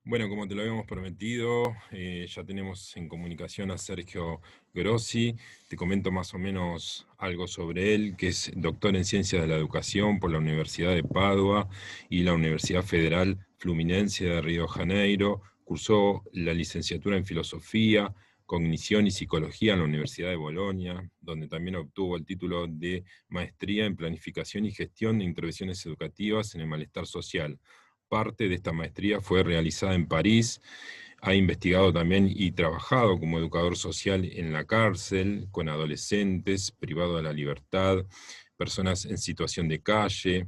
Bueno, como te lo habíamos prometido, ya tenemos en comunicación a Sergio Grossi. Te comento más o menos algo sobre él, que es doctor en Ciencias de la Educación por la Universidad de Padua y la Universidad Federal Fluminense de Río de Janeiro. Cursó la licenciatura en Filosofía, Cognición y Psicología en la Universidad de Bolonia, donde también obtuvo el título de Maestría en Planificación y Gestión de Intervenciones Educativas en el Malestar Social. Parte de esta maestría fue realizada en París. Ha investigado también y trabajado como educador social en la cárcel, con adolescentes, privados de la libertad, personas en situación de calle.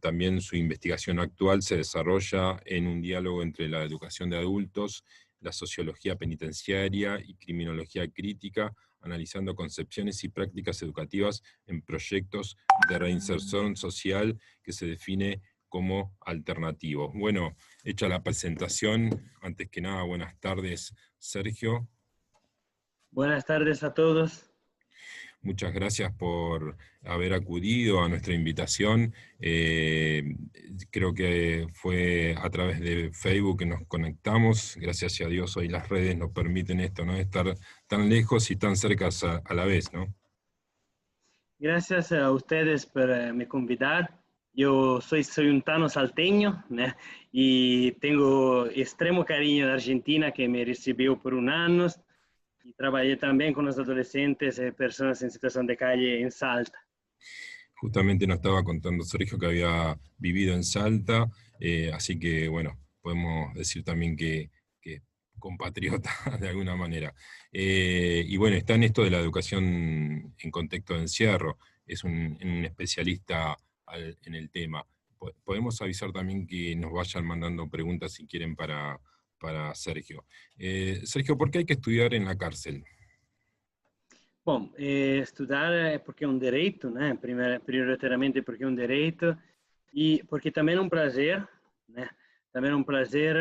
También su investigación actual se desarrolla en un diálogo entre la educación de adultos, la sociología penitenciaria y criminología crítica, analizando concepciones y prácticas educativas en proyectos de reinserción social que se define como alternativos. Bueno, hecha la presentación, antes que nada, buenas tardes, Sergio. Buenas tardes a todos. Muchas gracias por haber acudido a nuestra invitación. Creo que fue a través de Facebook que nos conectamos. Gracias a Dios hoy las redes nos permiten esto, ¿no? Estar tan lejos y tan cerca a la vez, ¿no? Gracias a ustedes por me convidar. Yo soy un tano salteño, ¿no? Y tengo extremo cariño de Argentina que me recibió por un año y trabajé también con los adolescentes y personas en situación de calle en Salta. Justamente nos estaba contando Sergio que había vivido en Salta, así que bueno, podemos decir también que compatriota de alguna manera. Y bueno, está en esto de la educación en contexto de encierro, es un especialista en el tema. Podemos avisar también que nos vayan mandando preguntas si quieren para Sergio. Sergio, ¿por qué hay que estudiar en la cárcel? Bom, estudar é porque é um direito, né? Prioritariamente porque é um direito e porque também é um prazer, né? Também é um prazer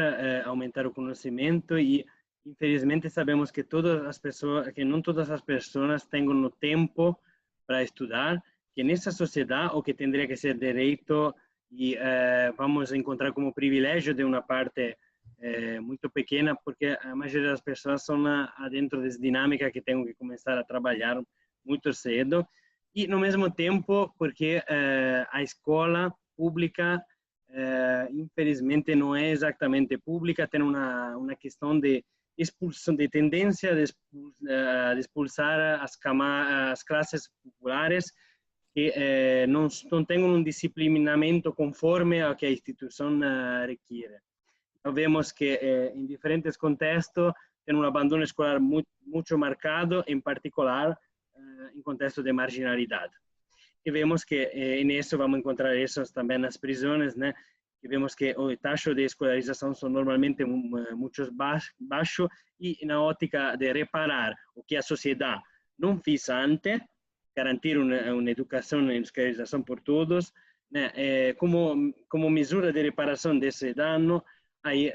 aumentar o conhecimento e infelizmente sabemos que todas as pessoas, que não todas as pessoas têm o tempo para estudar, que nessa sociedade o que teria que ser direito e vamos encontrar como privilégio de uma parte muito pequena, porque a maioria das pessoas são dentro dessa dinâmica que têm que começar a trabalhar muito cedo, e no mesmo tempo porque a escola pública, infelizmente, não é exatamente pública, tem uma questão de expulsão, de tendência de expulsar as classes populares que não têm um disciplinamento conforme ao que a instituição requer. Vemos que en diferentes contextos tiene un abandono escolar mucho marcado, en particular en contextos de marginalidad. Y vemos que en eso vamos a encontrar eso también en las prisiones, ¿no? Y vemos que el tacho de escolarización son normalmente mucho bajo y en la óptica de reparar o que la sociedad no hizo antes, garantir una educación y escolarización por todos, ¿no? Como medida de reparación de ese daño, ahí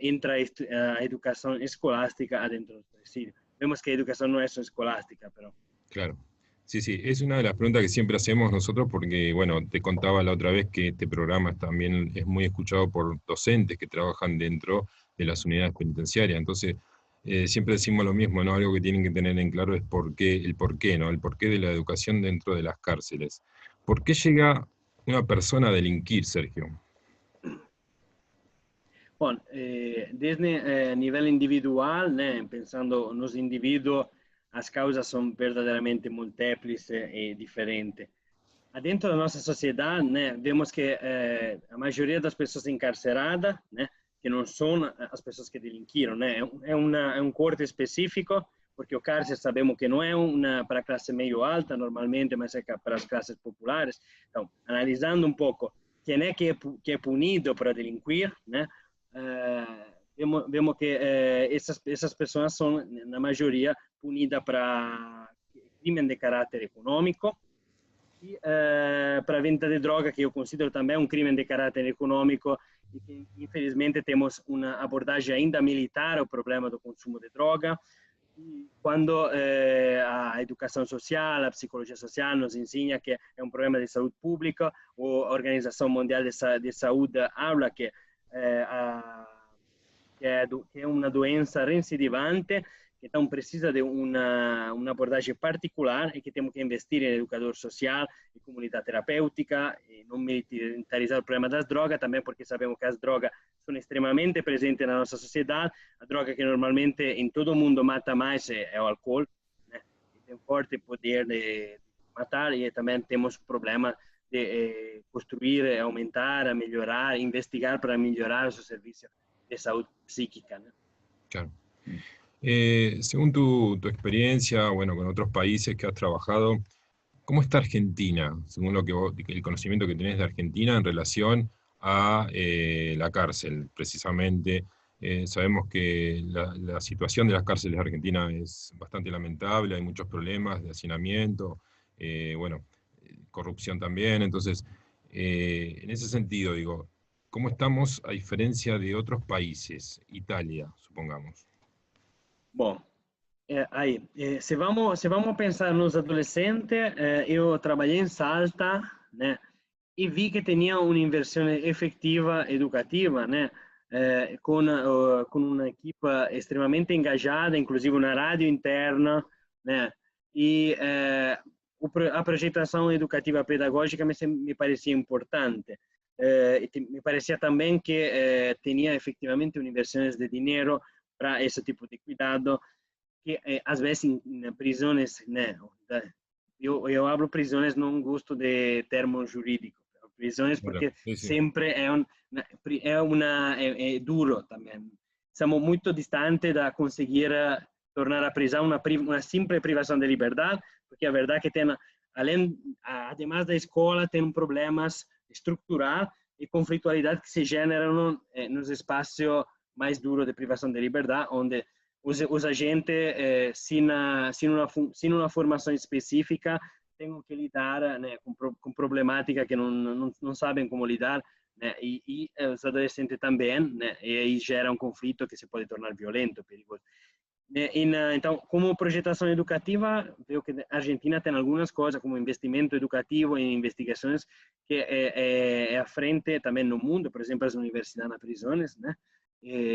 entra a educación escolástica adentro del presidio. Vemos que educación no es escolástica, pero... Claro. Sí, sí, es una de las preguntas que siempre hacemos nosotros porque, bueno, te contaba la otra vez que este programa también es muy escuchado por docentes que trabajan dentro de las unidades penitenciarias. Entonces, siempre decimos lo mismo, ¿no? Algo que tienen que tener en claro es el por qué, ¿no? El porqué de la educación dentro de las cárceles. ¿Por qué llega una persona a delinquir, Sergio? Bom, desde nível individual, né, pensando nos indivíduos, as causas são verdadeiramente múltiplas e diferentes. Dentro da nossa sociedade, né, vemos que a maioria das pessoas encarceradas, né, que não são as pessoas que delinquiram, né, é um corte específico, porque o cárcere sabemos que não é para a classe meio alta normalmente, mas é para as classes populares. Então, analisando um pouco quem é que é punido para delinquir, né, vemos que essas pessoas são, na maioria, punidas para crime de caráter econômico e para venda de droga, que eu considero também um crime de caráter econômico e que, infelizmente, temos uma abordagem ainda militar ao problema do consumo de droga. E quando a educação social, a psicologia social nos ensina que é um problema de saúde pública, ou a Organização Mundial de Saúde habla que che è una doença reincidivante, que então precisa de uma abordagem particular e que temos que investir em educador social e comunidade terapêutica e não militarizar o problema das drogas, também porque sabemos que as drogas são extremamente presentes na nossa sociedade. A droga que normalmente em todo o mundo mata mais é o álcool, né? E tem forte poder de matar, e também temos o problema de construir, aumentar, melhorar, investigar para melhorar os serviços de saúde psíquica, ¿no? Claro. Según tu experiencia, bueno, con otros países que has trabajado, ¿cómo está Argentina, según el conocimiento que tenés de Argentina en relación a la cárcel, precisamente? Sabemos que la situación de las cárceles de Argentina es bastante lamentable, hay muchos problemas de hacinamiento, bueno, corrupción también. Entonces, en esse sentido, digo, ¿cómo estamos a diferencia de otros países? Italia, supongamos. Bom, aí, se vamos pensar nos adolescentes, eu trabalhei em Salta, né, e vi que tinha uma inversão efetiva educativa, né, com uma equipe extremamente engajada, inclusive na rádio interna, né, e a projeção educativa pedagógica me parecia importante. Me parecia também que tinha efetivamente inversões de dinheiro para esse tipo de cuidado, que às vezes em prisões, né, eu hablo prisões, não gosto de termo jurídico, prisões porque sempre é duro também. Estamos muito distantes de conseguir tornar a prisão uma simples privação de liberdade, porque a verdade é que tem, además da escola, tem problemas estruturais e conflitualidade que se generam nos espaços mais duro de privação de liberdade, onde os agentes, sem uma formação específica, têm que lidar, né, com problemática que não sabem como lidar, né, e os adolescentes também, né, e aí gera um conflito que se pode tornar violento, perigoso. Então, como projetação educativa, vejo que a Argentina tem algumas coisas, como investimento educativo em investigações, que é à frente também no mundo, por exemplo, as universidades nas prisões, né?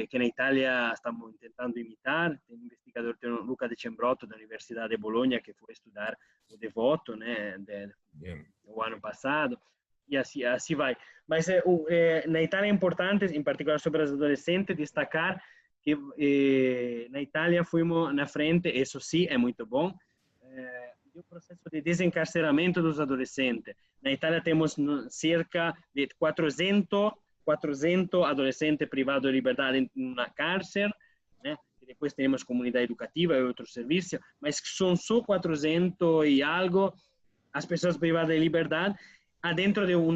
Que na Itália estamos tentando imitar. Tem um investigador, tem o Luca De Cembroto, da Universidade de Bologna, que foi estudar o devoto, né, o ano passado, e assim vai. Mas na Itália é importante, em particular sobre os adolescentes, destacar que na Itália fomos na frente, isso sim é muito bom, do processo de desencarceramento dos adolescentes. Na Itália temos cerca de 400 adolescentes privados de liberdade em uma cárcere, né? E depois temos comunidade educativa e outros serviços, mas são só 400 e algo as pessoas privadas de liberdade dentro de um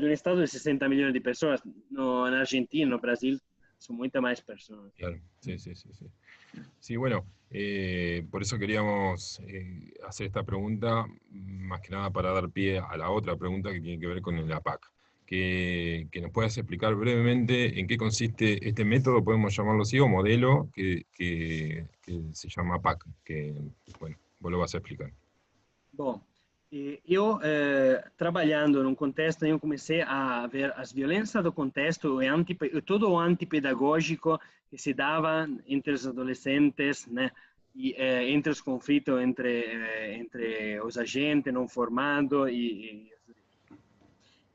estado de 60 milhões de pessoas. Na Argentina, no Brasil, son muchas más personas. Claro, sí. Sí, bueno, por eso queríamos hacer esta pregunta, más que nada para dar pie a la otra pregunta que tiene que ver con el APAC. Que nos puedas explicar brevemente en qué consiste este método, podemos llamarlo así, o modelo que se llama APAC, que, bueno, vos lo vas a explicar. Bom, eu, trabalhando num contexto, eu comecei a ver as violências do contexto e todo o antipedagógico que se dava entre os adolescentes, né? E entre os conflitos entre os agentes não formados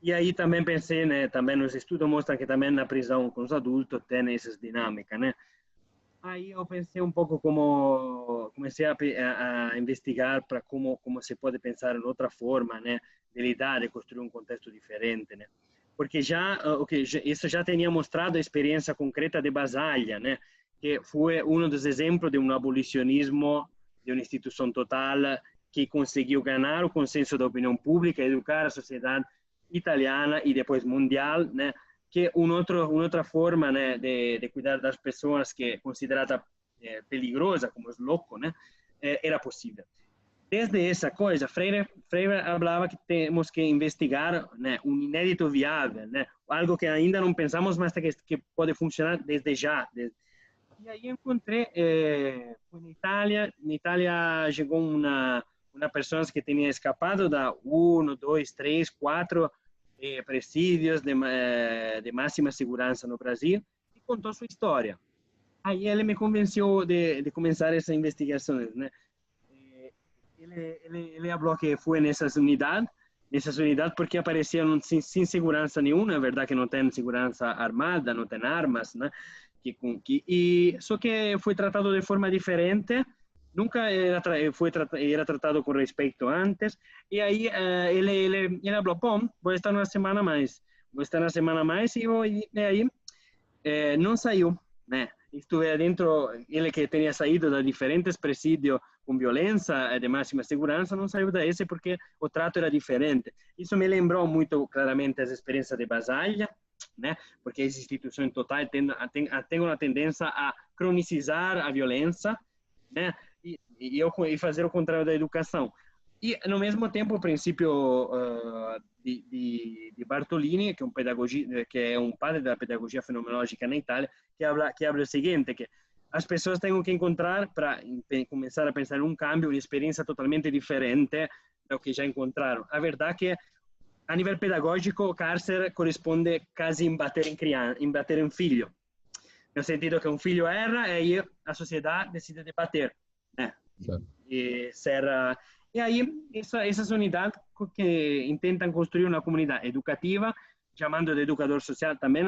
e aí também pensei, né? Também os estudos mostram que também na prisão com os adultos tem essas dinâmicas, né? Aí eu pensei um pouco comecei a investigar para como se pode pensar em outra forma, né, de lidar e construir um contexto diferente, né? Porque isso já tinha mostrado a experiência concreta de Basaglia, né, que foi um dos exemplos de um abolicionismo de uma instituição total que conseguiu ganhar o consenso da opinião pública, educar a sociedade italiana e depois mundial, né? Que uma outra forma, né, de cuidar das pessoas que é considerada peligrosa, como os loucos, né, era possível. Desde essa coisa, Freire falava que temos que investigar, né, um inédito viável, né, algo que ainda não pensamos, mas que pode funcionar desde já. E aí encontrei, na Itália chegou uma pessoa que tinha escapado da 1, 2, 3, 4 presídios de máxima segurança no Brasil, e contou sua história. Aí ele me convenceu de começar essa investigação, né? Ele falou que foi nessas unidades porque apareciam sem segurança nenhuma, é verdade que não tem segurança armada, não tem armas, né? Só que foi tratado de forma diferente, nunca era tratado com respeito antes, e aí ele falou, bom, vou estar uma semana mais, e aí não saiu, né? Estuve dentro, ele que tinha saído de diferentes presídios com violência de máxima segurança, não saiu desse porque o trato era diferente. Isso me lembrou muito claramente as experiências de Basaglia, né? Porque as instituições totais têm uma tendência a cronicizar a violência, né? E fazer o contrário da educação. E, no mesmo tempo, o princípio de Bartolini, que é um padre da pedagogia fenomenológica na Itália, que habla o seguinte, que as pessoas têm que encontrar, para começar a pensar em um cambio, uma experiência totalmente diferente do que já encontraram. A verdade é que, a nível pedagógico, o cárcere corresponde quase em bater em filho. No sentido que um filho erra e aí a sociedade decide de bater, né? E aí, essas unidades que tentam construir uma comunidade educativa, chamando de educador social também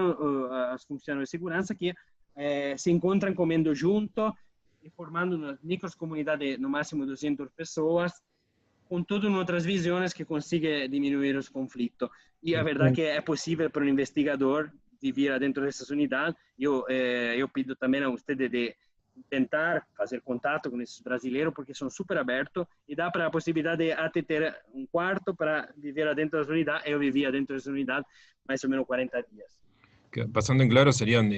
as funções de segurança, que se encontram comendo junto e formando uma microcomunidade no máximo 200 pessoas, com todas outras visões que consigam diminuir os conflitos. E a verdade é que é possível para um investigador vivir dentro dessas unidades. Eu pido também a você de tentar fazer contato com esses brasileiros, porque são super abertos e dá para a possibilidade de até ter um quarto para viver dentro das unidades. Eu vivia dentro dessa unidade mais ou menos 40 dias. Pasando en claro, serían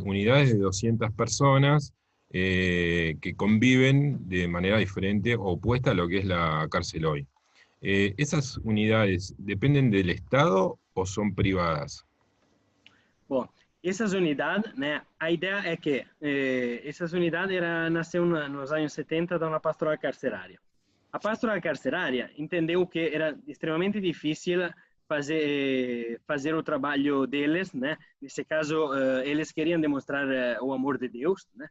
unidades de 200 personas que conviven de manera diferente o opuesta a lo que es la cárcel hoy. ¿Esas unidades dependen del Estado o son privadas? Bom, essas unidades, né, a ideia é que essas unidades nasceu nos anos 70 de uma pastoral carcerária. A pastoral carcerária entendeu que era extremamente difícil fazer o trabalho deles, né? Nesse caso, eles queriam demonstrar o amor de Deus, né?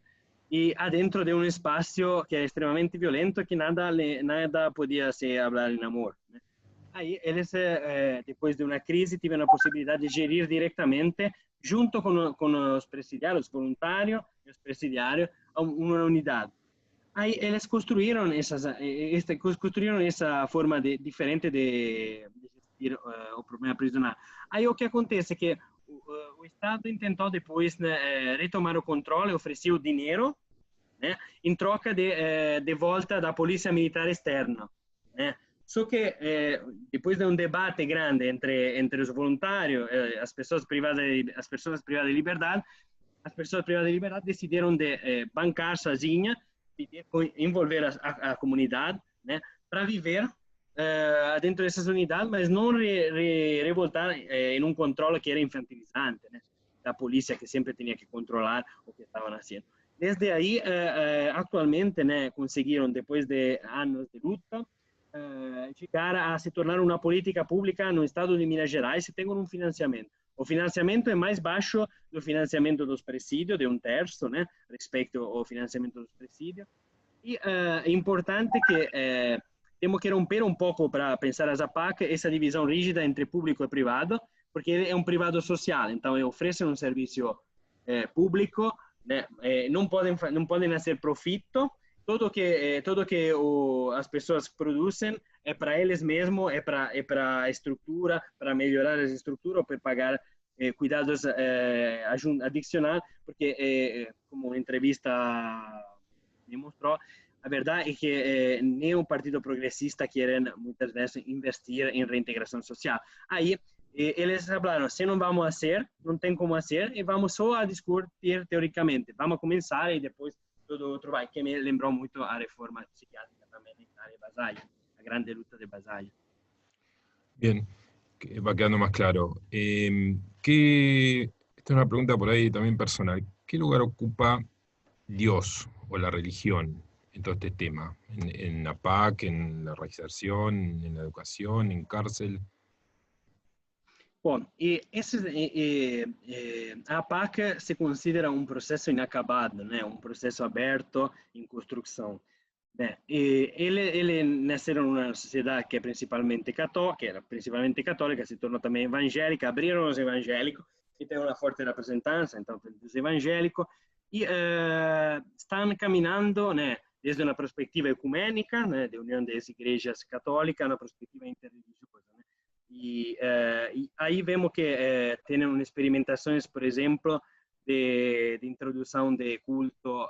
E dentro de um espaço que é extremamente violento, que nada podia se falar em amor, né? Aí eles, depois de uma crise, tiveram a possibilidade de gerir diretamente, junto com os presidiários, os voluntários e os presidiários, uma unidade. Aí eles construíram essa forma diferente de gestir o problema prisional. Aí o que acontece é que o Estado tentou depois, né, retomar o controle, ofereceu dinheiro, né, em troca de volta da polícia militar externa, né? Só que depois de um debate grande entre os voluntários, as pessoas privadas de liberdade, decidiram de bancar sozinha, envolver a comunidade, né, para viver dentro dessas unidades, mas não revoltar em um controle que era infantilizante, né, da polícia que sempre tinha que controlar o que estavam fazendo. Desde aí, atualmente, né, conseguiram, depois de anos de luta, chegar a se tornar uma política pública no estado de Minas Gerais e tem um financiamento. O financiamento é mais baixo do financiamento dos presídios, de 1/3, né, respeito ao financiamento dos presídios. E é importante que temos que romper um pouco para pensar as APAC essa divisão rígida entre público e privado, porque é um privado social, então oferece um serviço público, né, não podem fazer profito. Tudo que as pessoas produzem é para eles mesmos, é para a estrutura, para melhorar as estruturas, para pagar cuidados adicionais, porque, como a entrevista me mostrou, a verdade é que nem o Partido Progressista quer muitas vezes investir em reintegração social. Aí eles falaram, se não vamos fazer, não tem como fazer, e vamos só a discutir teoricamente. Vamos começar e depois todo outro vai, que me lembrou muito a reforma psiquiátrica também na Itália de Basaglia, a grande luta de Basaglia. Bien, que va quedando más claro. Esta es una pregunta por ahí también personal. ¿Qué lugar ocupa Dios o la religión en todo este tema? En la PAC, en la reinserción, en la educación, en cárcel. Bom, a APAC se considera um processo inacabado, né? Um processo aberto em construção. Bem, ele nasceu numa sociedade que é principalmente católica, que era principalmente católica, se tornou também evangélica, abriram os evangélicos, que tem uma forte representança, então, dos evangélicos, e estão caminhando, né, desde uma perspectiva ecumênica, né, de união das igrejas católicas, uma perspectiva interreligiosa, né? E aí vemos que tem experimentações, por exemplo, de introdução de culto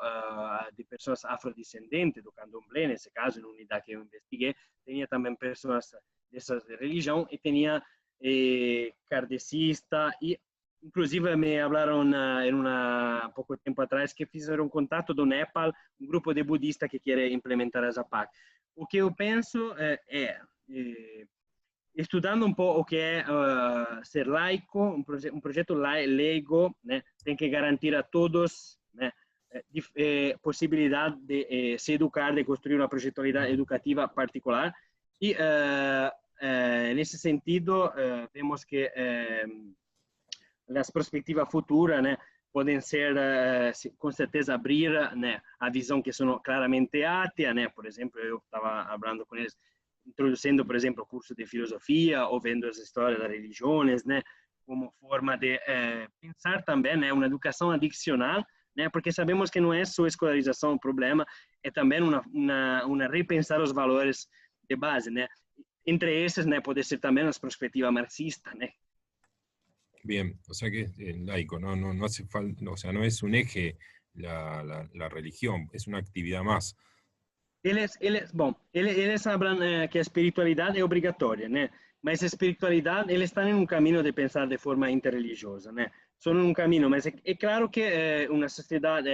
de pessoas afrodescendentes do candomblé, nesse caso, na unidade que eu investiguei, tinha também pessoas dessas de religião e tinha kardecista e inclusive me falaram pouco tempo atrás que fizeram contato do Nepal, um grupo de budistas que quer implementar essa PAC. O que eu penso estudando um pouco o que é ser laico, um projeto leigo, né, tem que garantir a todos, né, possibilidade de se educar, de construir uma projetualidade educativa particular. E, nesse sentido, vemos que as perspectivas futuras, né, podem ser, com certeza, abrir, né, a visão que são claramente atea, né, por exemplo, eu estava falando com eles, introduzindo, por exemplo, curso de filosofia ou vendo as histórias das religiões, né, como forma de pensar também, né, uma educação adicional, né, porque sabemos que não é só a escolarização o problema, é também uma repensar os valores de base, né, entre esses, né, pode ser também uma perspectiva marxista, né. Bien, o sea que es laico, no hace falta, o sea, no es un eje la religión, es una actividad más. Eles falam que a espiritualidade é obrigatória, né? Mas a espiritualidade, eles estão em um caminho de pensar de forma interreligiosa, né? São um caminho, mas é claro que a sociedade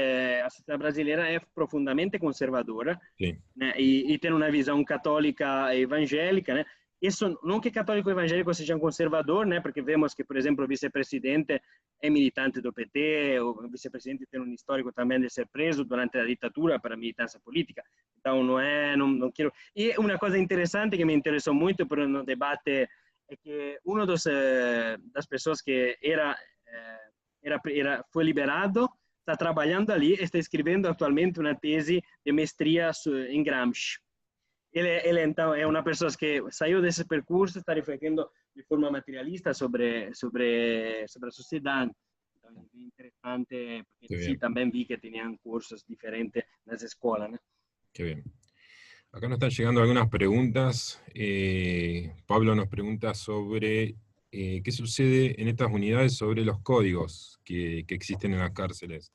brasileira é profundamente conservadora, Sí. né? E tem uma visão católica e evangélica, né? Isso não que católico e evangélico sejam conservador, né? Porque vemos que, por exemplo, o vice-presidente é militante do PT, o vice-presidente tem um histórico também de ser preso durante a ditadura para militância política. Então, não quero... E uma coisa interessante que me interessou muito por no debate é que uma das pessoas que foi liberado está trabalhando ali, está escrevendo atualmente uma tese de mestria em Gramsci. Ele então é uma pessoa que saiu desse percurso, está refletindo de forma materialista sobre a sociedade. Então, é interessante, porque sim, também vi que tinham cursos diferentes nas escolas, né? Qué bien. Acá nos están llegando algunas preguntas. Pablo nos pregunta sobre qué sucede en estas unidades sobre los códigos que existen en las cárceles.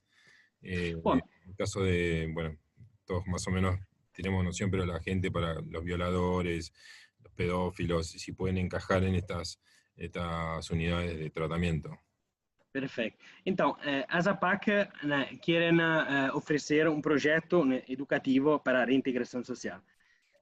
Bom, En el caso de, bueno, todos más o menos tenemos noción, pero la gente para los violadores, los pedófilos, si pueden encajar en estas unidades de tratamiento. perfeito. Então, a ZAPAC, né, querem oferecer um projeto, né, educativo para a reintegração social.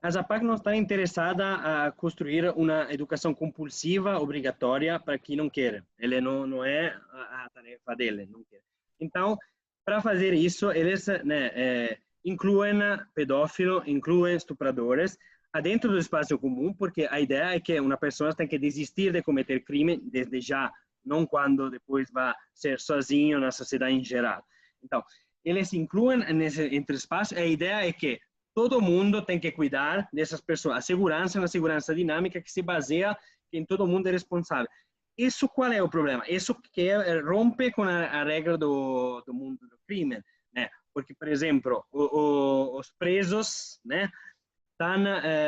A ZAPAC não está interessada a construir uma educação compulsiva, obrigatória, para quem não quer. Ele não é a tarefa dele, não quer. Então, para fazer isso, eles, né, incluem pedófilos, incluem estupradores dentro do espaço comum, porque a ideia é que uma pessoa tem que desistir de cometer crime desde já, não quando depois vai ser sozinho na sociedade em geral. Então, eles incluem entre espaço, a ideia é que todo mundo tem que cuidar dessas pessoas. A segurança é uma segurança dinâmica que se baseia em todo mundo é responsável. Isso qual é o problema? Isso que rompe com a regra do mundo do crime, né? Porque, por exemplo, os presos, né, estão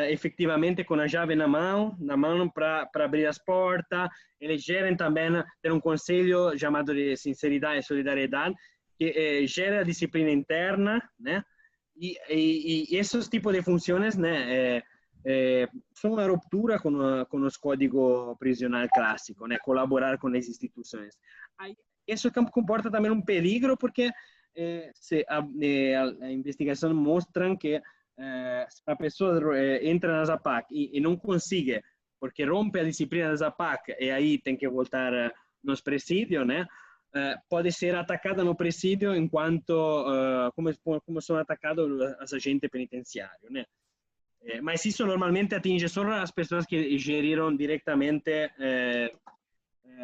efetivamente com a chave na mão para abrir as portas. Eles gerem também, tem um conselho chamado de sinceridade e solidariedade, que gera disciplina interna, né? E esses tipos de funções, né, são uma ruptura com os códigos prisional clássicos, né? Colaborar com as instituições. Aí, isso comporta também um perigo, porque a investigação mostra que se a pessoa entra na ZAPAC e não consegue, porque rompe a disciplina da ZAPAC, e aí tem que voltar nos presídios, né? Pode ser atacada no presídio enquanto como são atacados os agentes penitenciários, né? Mas isso normalmente atinge só as pessoas que geriram diretamente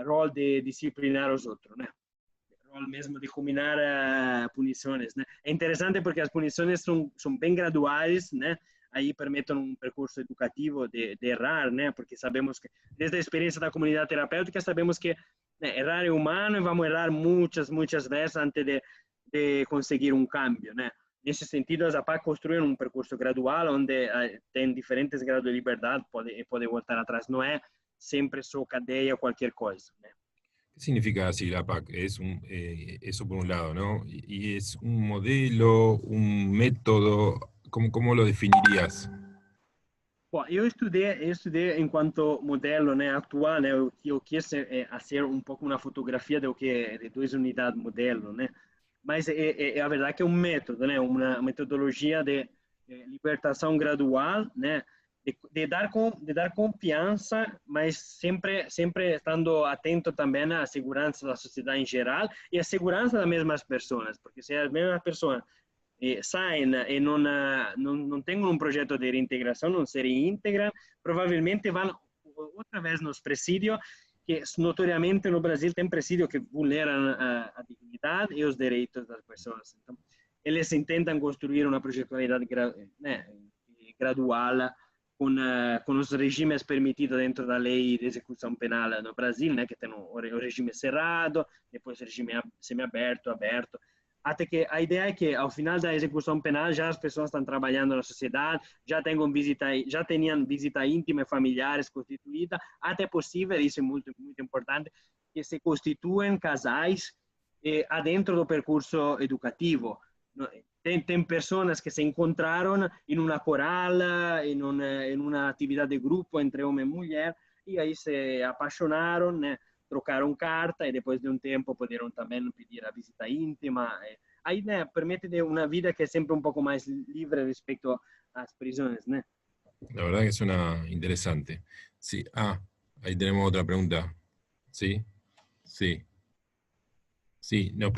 rol de disciplinar os outros, né? Rol mesmo de combinar punições, né? É interessante porque as punições são bem graduais, né? Aí permitem um percurso educativo de errar, né? Porque sabemos que, desde a experiência da comunidade terapêutica, sabemos que errar é humano e vamos errar muitas vezes antes de conseguir um cambio, né? Nesse sentido, as APAC construíram um percurso gradual onde tem diferentes graus de liberdade, pode voltar atrás. Não é sempre só cadeia, qualquer coisa, né? ¿Qué significa así la PAC? Eso por un lado, ¿no? Y es un modelo, un método, ¿cómo lo definirías? Bom, eu estudei enquanto modelo, né, atual, né, eu quis fazer um pouco uma fotografia do que é de duas unidades modelo, né, mas a verdade que é um método, né, uma metodologia de libertação gradual, né, de dar confiança, mas sempre estando atento também à segurança da sociedade em geral e à segurança das mesmas pessoas, porque se as mesmas pessoas saem e não têm um projeto de reintegração, não se reintegram, provavelmente vão outra vez nos presídios, que notoriamente no Brasil tem presídios que vulneram a dignidade e os direitos das pessoas. Então, eles tentam construir uma projetualidade gradual com os regimes permitidos dentro da lei de execução penal no Brasil, né, que tem o regime cerrado, depois o regime semiaberto, aberto. Até que a ideia é que, ao final da execução penal, já as pessoas estão trabalhando na sociedade, já tinham visita íntima e familiares constituída, até possível, isso é muito importante, que se constituem casais adentro do percurso educativo. Tem pessoas que se encontraram em uma coral, em uma atividade de grupo entre homem e mulher, e aí se apaixonaram, né? Trocaram carta e depois de um tempo puderam também pedir a visita íntima. Aí, né, permite uma vida que é sempre um pouco mais livre respeito às prisões, né? La verdad que suena interesante. Sí, ahí tenemos otra pregunta. ¿Sí? Sí. Sí, nos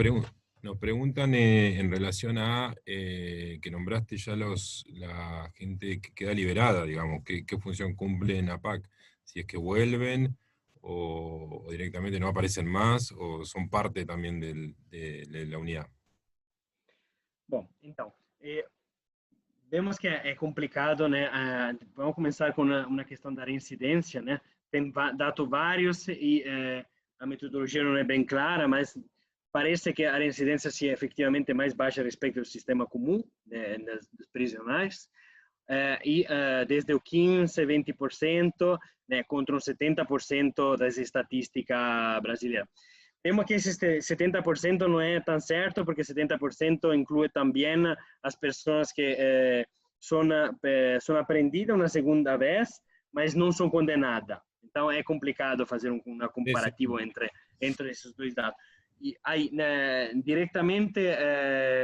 preguntan en relación a que nombraste ya la gente que queda liberada, digamos, qué función cumple en APAC, si es que vuelven o directamente no aparecen más o son parte también de la unidad. Bom, então, vemos que é complicado, né? Vamos começar com uma questão da reincidência, né? Tem dados vários e a metodologia não é bem clara, mas parece que a reincidência é efetivamente mais baixa a respeito do sistema comum, né, dos prisionais, desde o 15%, 20%, né, contra os 70% das estatísticas brasileiras. Vemos que esse 70% não é tão certo, porque 70% inclui também as pessoas que são apreendidas uma segunda vez, mas não são condenadas. Então, é complicado fazer um comparativo entre esses dois dados. E aí, diretamente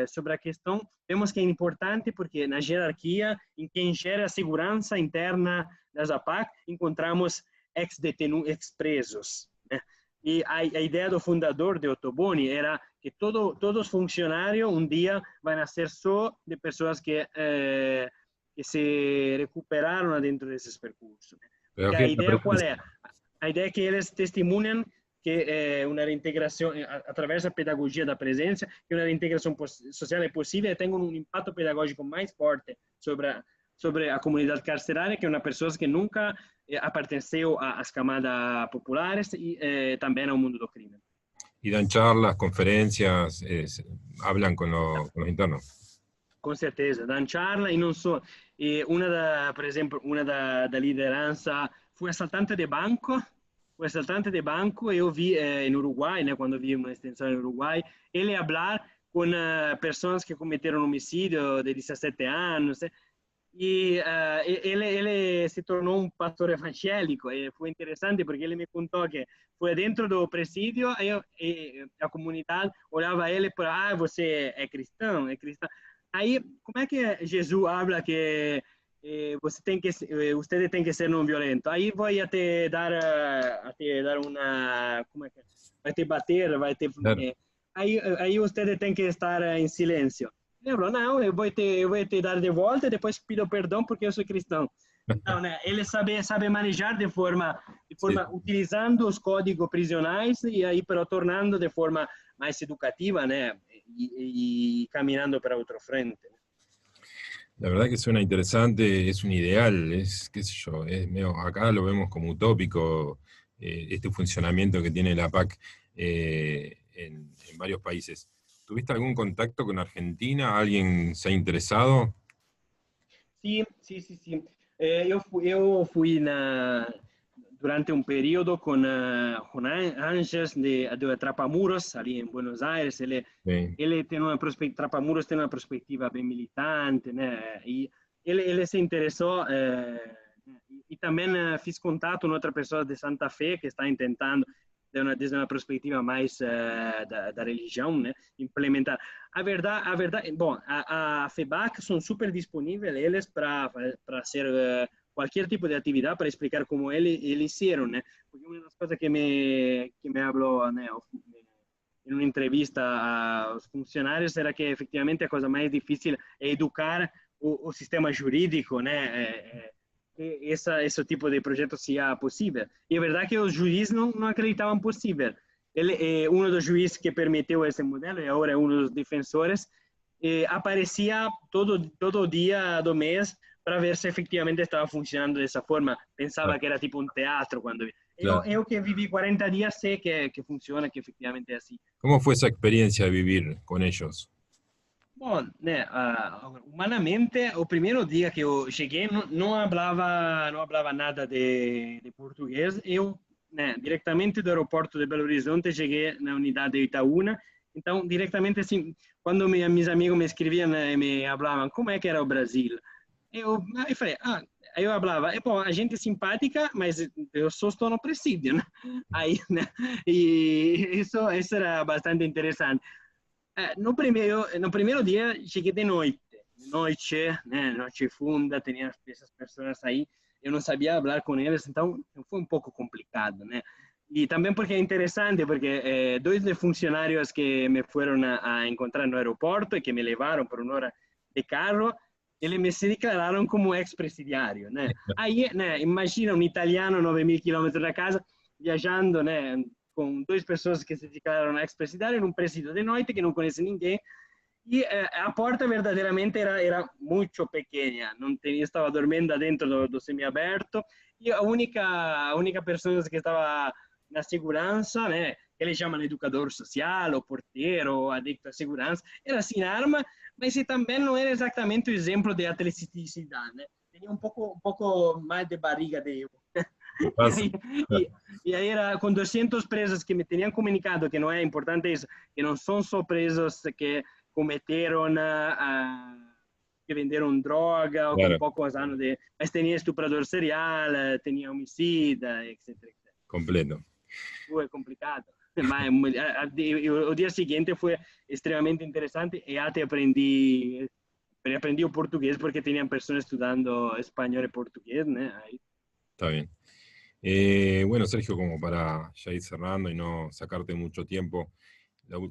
sobre a questão, vemos que é importante porque na hierarquia, em quem gera a segurança interna das APAC, encontramos ex-presos. Né? E a ideia do fundador de Ottoboni era que todos os funcionários um dia vão nascer só de pessoas que se recuperaram dentro desses percursos. Né? A ideia qual é? A ideia é que eles testemunham que uma reintegração, através da pedagogia da presença, que uma reintegração social é possível e tem um impacto pedagógico mais forte sobre a comunidade carcerária, que uma pessoa que nunca pertenceu às camadas populares e também ao mundo do crime. Y dan charlas, conferencias, hablan con los internos. Com certeza, dan charla e não só. E por exemplo, uma da liderança foi assaltante de banco. O assaltante de banco, eu vi em Uruguai, né, quando vi uma extensão em Uruguai, ele falar com pessoas que cometeram homicídio de 17 anos, e ele se tornou um pastor evangélico. E foi interessante porque ele me contou que foi dentro do presídio e a comunidade olhava ele para você é cristão, é cristão. Aí, como é que Jesus fala que você tem que ser não violento? Aí vai te dar uma, como é que é? Vai te bater, vai te aí você tem que estar em silêncio. Ele falou, não, eu vou te dar de volta e depois pido perdão porque eu sou cristão. Então, né, ele sabe manejar de Sí. forma utilizando os códigos prisionais e aí pero tornando de forma mais educativa, né, e caminhando para outro frente. La verdad que suena interesante, es un ideal, es, qué sé yo, acá lo vemos como utópico, este funcionamiento que tiene la PAC en varios países. ¿Tuviste algún contacto con Argentina? ¿Alguien se ha interesado? Sim, sim, sim, sim. Eu fui durante um período com Ángeles de Trapamuros, ali em Buenos Aires. Sí, Ele tem uma perspectiva, Trapamuros tem uma perspectiva bem militante, né? E ele se interessou, e também fiz contato com outra pessoa de Santa Fé que está tentando, desde uma perspectiva mais da religião, né? Implementar. A verdade, bom, a FEBAC são super disponíveis eles para fazer qualquer tipo de atividade para explicar como eles fizeram, né? Porque uma das coisas que me falou, né, em uma entrevista aos funcionários era que efetivamente a coisa mais difícil é educar o sistema jurídico, né? Que esse tipo de projeto seja possível. E é verdade que os juízes não acreditavam possível. Ele, um dos juízes que permitiu esse modelo, e agora é um dos defensores, aparecia todo dia do mês para ver se efetivamente estava funcionando dessa forma. claro, Pensava que era tipo um teatro quando claro. eu que vivi 40 dias sei que funciona, que efetivamente é assim. ¿Cómo fue esa experiencia de vivir con ellos? Bom, né, humanamente, o primeiro dia que eu cheguei, não falava nada de português. Eu, né, diretamente do aeroporto de Belo Horizonte, cheguei na unidade de Itaúna. Então, diretamente, assim, quando meus amigos me escreviam, né, me falavam como é que era o Brasil, eu falei, aí eu falava, bom, a gente é simpática, mas eu só estou no presídio, né? Aí, né, e isso era bastante interessante. No primeiro dia cheguei de noite, né, noite funda, tinha essas pessoas aí, eu não sabia falar com eles, então foi um pouco complicado, né? E também porque é interessante, porque dois de funcionários que me foram a encontrar no aeroporto e que me levaram por uma hora de carro, eles me se declararam como ex-presidiário, né? Aí, né, imagina um italiano 9.000 quilômetros da casa, viajando, né, com duas pessoas que se declararam ex-presidiário num presídio de noite que não conhece ninguém. E a porta verdadeiramente era muito pequena, não tinha, estava dormindo dentro do semiaberto e a única pessoa que estava na segurança, né, que eles chamam educador social, ou porteiro, ou adicto à segurança, era sem arma, mas também não era exatamente o exemplo de atleticidade, né? Tinha um pouco mais de barriga de eu. ¿Qué E pasa? aí, e, e aí era com 200 presos que me tinham comunicado que não é importante isso, que não são só presos que cometeram que venderam droga ou com Claro, poucos anos de... Mas tinha estuprador serial, tinha homicida, etc, etc. completo. Foi complicado. Mas o dia seguinte foi extremamente interessante e até aprendi o português porque tinham pessoas estudando espanhol e português, né? Aí, Está bien. Bueno, Sergio, como para ya ir cerrando y no sacarte mucho tiempo,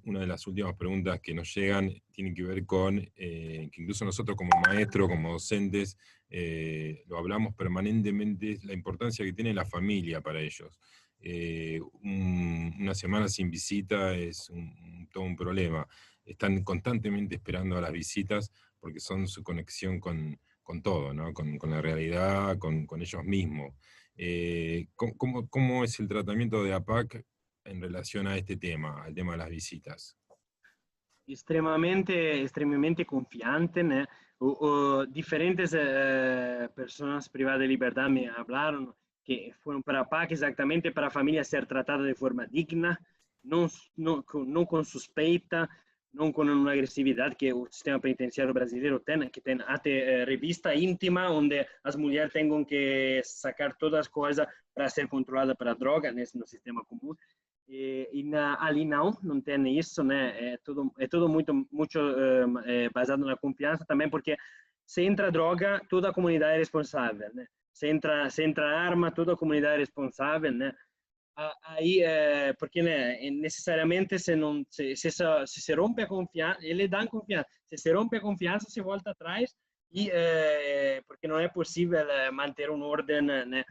una de las últimas preguntas que nos llegan tiene que ver con que incluso nosotros como maestros, como docentes, lo hablamos permanentemente, la importancia que tiene la familia para ellos. Una semana sin visita es todo un problema. Están constantemente esperando a las visitas porque son su conexión con todo, ¿no? Con la realidad, con ellos mismos. ¿Cómo es el tratamiento de APAC en relación a este tema, al tema de las visitas? extremamente confiante, né? Diferentes pessoas privadas de liberdade me falaram que foram para a PAC exatamente para a família ser tratada de forma digna, não com suspeita, não com uma agressividade que o sistema penitenciário brasileiro tem, que tem até revista íntima, onde as mulheres tenham que sacar todas as coisas para ser controlada para droga, nesse no sistema comum. Ali não tem isso, né? É tudo muito baseado na confiança também, porque se entra droga, toda a comunidade é responsável, né? Se entra arma, toda a comunidade é responsável, né? Aí, porque né, necessariamente se rompe a confiança, ele dá confiança. Se rompe a confiança, se volta atrás porque não é possível manter um ordem, né,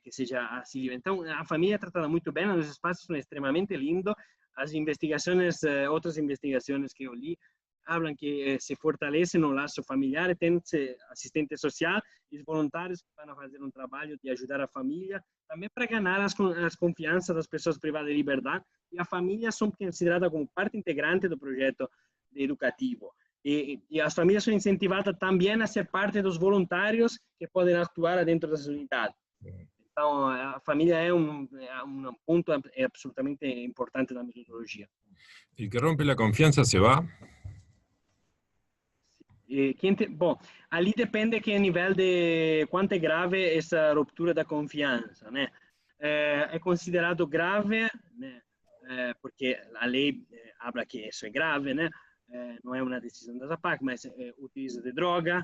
que seja assim livre. Então, a família é tratada muito bem, os espaços são extremamente lindos, as investigações, outras investigações que eu li, falam que se fortalece no laço familiar, tem assistente social e voluntários que vão fazer um trabalho de ajudar a família, também para ganhar as confianças das pessoas privadas de liberdade, e a família são consideradas como parte integrante do projeto educativo. E as famílias são incentivadas também a ser parte dos voluntários que podem atuar dentro das unidades. Então, a família é um ponto absolutamente importante da metodologia. El que rompe la confianza se va. Bom, ali depende que nível de quanto é grave essa ruptura da confiança, né? É considerado grave, né? Porque a lei habla que isso é grave, né? Não é uma decisão da APAC, mas o uso de droga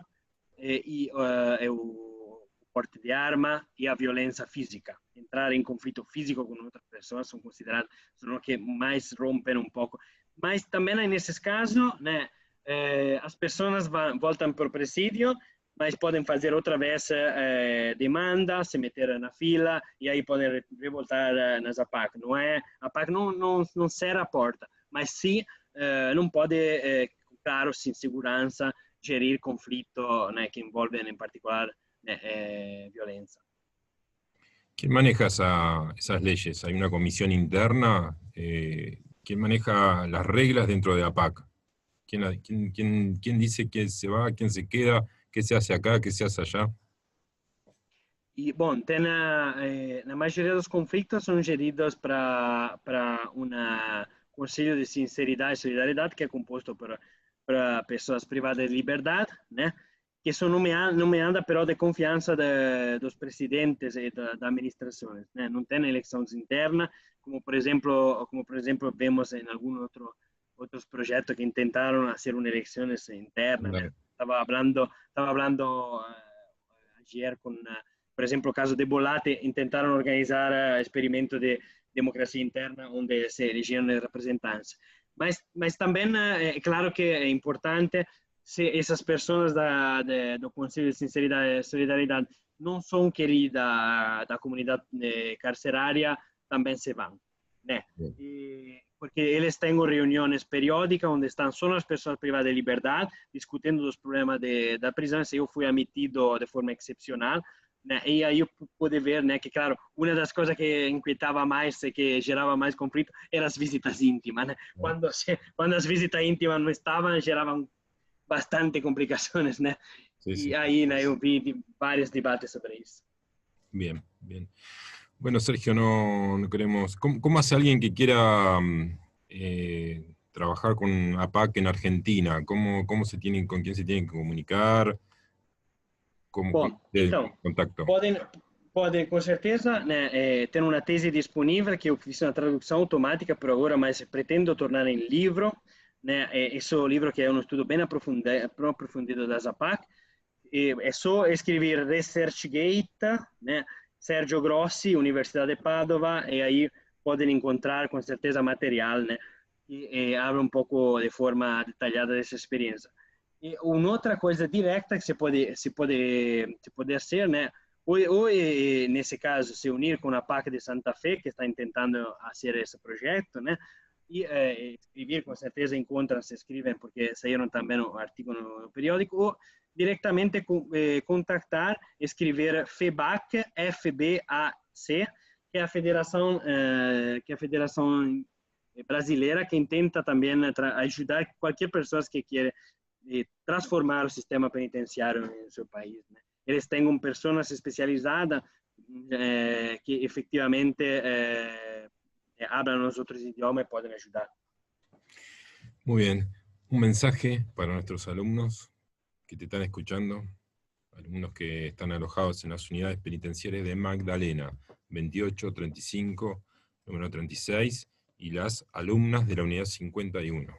e o porte de arma e a violência física. Entrar em conflito físico com outras pessoas são considerados os que mais rompem um pouco. Mas também nesses casos, né? As pessoas voltam para o presídio, mas podem fazer outra vez demanda, se meter na fila e aí podem revoltar nas APAC. Não é, a APAC não será a porta, mas sim não pode, claro, sem segurança, gerir conflito, né, que envolvem em particular violência. ¿Quién maneja esas leyes? ¿Hay una comisión interna? ¿Quién maneja las reglas dentro de APAC? ¿Quién dice quién se va, quién se queda, qué se hace acá, qué se hace allá? E, bom, na maioria dos conflitos são geridos para um Conselho de Sinceridade e Solidariedade, que é composto por pessoas privadas de liberdade, né? Que são nomeadas, pero de confiança dos presidentes e das administrações, né? Não tem eleições internas, como por exemplo vemos em alguns outros projetos que tentaram fazer eleições internas, né? Estava falando ayer com por exemplo, o caso de Bolate, tentaram organizar experimento de democracia interna, onde se elegiam representantes. Mas também é claro que é importante se essas pessoas do Conselho de Sinceridade e Solidariedade não são queridas da comunidade carcerária, também se vão, né? Porque eles têm reuniões periódicas onde estão só as pessoas privadas de liberdade, discutindo os problemas da prisão. Se eu fui admitido de forma excepcional, né? E aí eu pude ver, né, que, claro, uma das coisas que inquietava mais e que gerava mais conflito eram as visitas íntimas, né? Quando as visitas íntimas não estavam, geravam bastante complicações, né? Sí. E aí, né, eu vi vários debates sobre isso. Bien, bien. Bueno, Sergio, no queremos... ¿Cómo hace alguien que quiera trabajar con APAC en Argentina? ¿Con quién se tienen que comunicar? Bom, então, contacto? podem com certeza, né, ter uma tese disponível que eu fiz uma tradução automática por agora, mas pretendo tornar em livro, né? Esse livro que é um estudo bem aprofundido da APAC. É só escrever ResearchGate, né? Sergio Grossi, Universidade de Padova, e aí podem encontrar com certeza material, né? Que abre um pouco de forma detalhada dessa experiência. E uma outra coisa direta que se pode ser, né? Ou nesse caso se unir com a PAC de Santa Fé, que está tentando fazer esse projeto, né? E escrever, com certeza se escrevem, porque saíram também um artigo no periódico, ou diretamente contactar, escrever FEBAC, FBAC, que é a federação brasileira que tenta também ajudar qualquer pessoa que queira transformar o sistema penitenciário em seu país, né? Eles têm pessoas especializadas que efetivamente hablan los otros idiomas y pueden ayudar. Muy bien. Un mensaje para nuestros alumnos que te están escuchando, alumnos que están alojados en las unidades penitenciarias de Magdalena, 28, 35, número 36, y las alumnas de la unidad 51.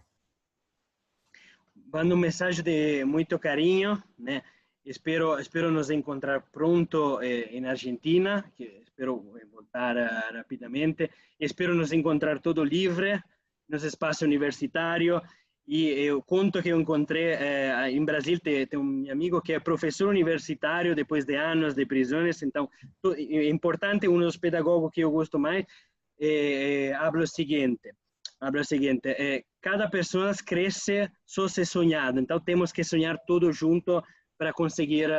Mando um mensagem de muito carinho, né? Espero nos encontrar pronto na Argentina, que espero voltar rapidamente. Espero nos encontrar todo livre nos espaços universitários E eu conto que eu encontrei em Brasil, tem um amigo que é professor universitário depois de anos de prisões, então é importante, um dos pedagogos que eu gosto mais, habla o seguinte, cada pessoa cresce só se sonhando, então temos que sonhar todos juntos para conseguir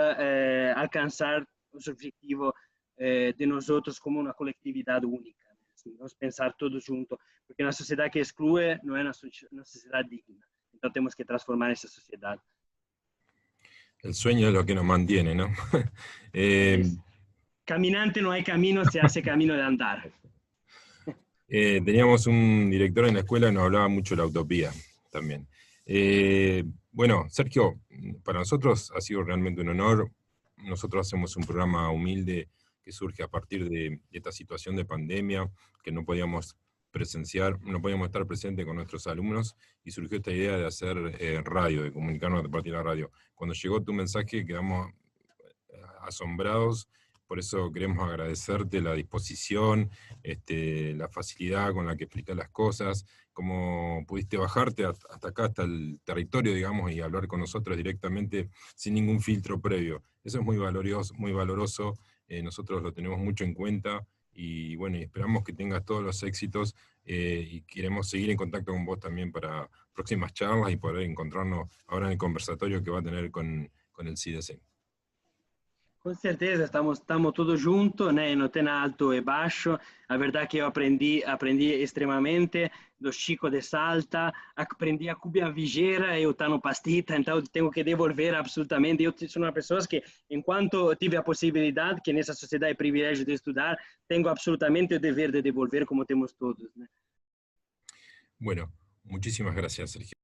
alcançar os objetivos de nós outros como uma coletividade única. Assim, vamos pensar todos juntos, porque uma sociedade que exclui não é uma sociedade digna. Então temos que transformar essa sociedade. El sueño es lo que nos mantiene, ¿no? Caminante no hay camino, se hace camino de andar. Teníamos un director en la escuela que nos hablaba mucho de la utopía también. Bueno, Sergio, para nosotros ha sido realmente un honor. Nosotros hacemos un programa humilde que surge a partir de esta situación de pandemia, que no podíamos presenciar, no podíamos estar presentes con nuestros alumnos, y surgió esta idea de hacer radio, de comunicarnos a partir de la radio. Cuando llegó tu mensaje quedamos asombrados. Por eso queremos agradecerte la disposición, la facilidad con la que explicas las cosas, cómo pudiste bajarte hasta acá, hasta el territorio, digamos, y hablar con nosotros directamente sin ningún filtro previo. Eso es muy valioso, muy valoroso. Nosotros lo tenemos mucho en cuenta y bueno, y esperamos que tengas todos los éxitos y queremos seguir en contacto con vos también para próximas charlas y poder encontrarnos ahora en el conversatorio que va a tener con el CDC. Com certeza, estamos todos juntos, né? Não tem alto e baixo. A verdade é que eu aprendi extremamente dos chicos de Salta, aprendi a cubia vigeira, eu estou no pastita, então tenho que devolver absolutamente. Eu sou uma pessoa que, enquanto tive a possibilidade, que nessa sociedade é privilégio de estudar, tenho absolutamente o dever de devolver como temos todos, né? Bueno, muchísimas gracias, Sergio.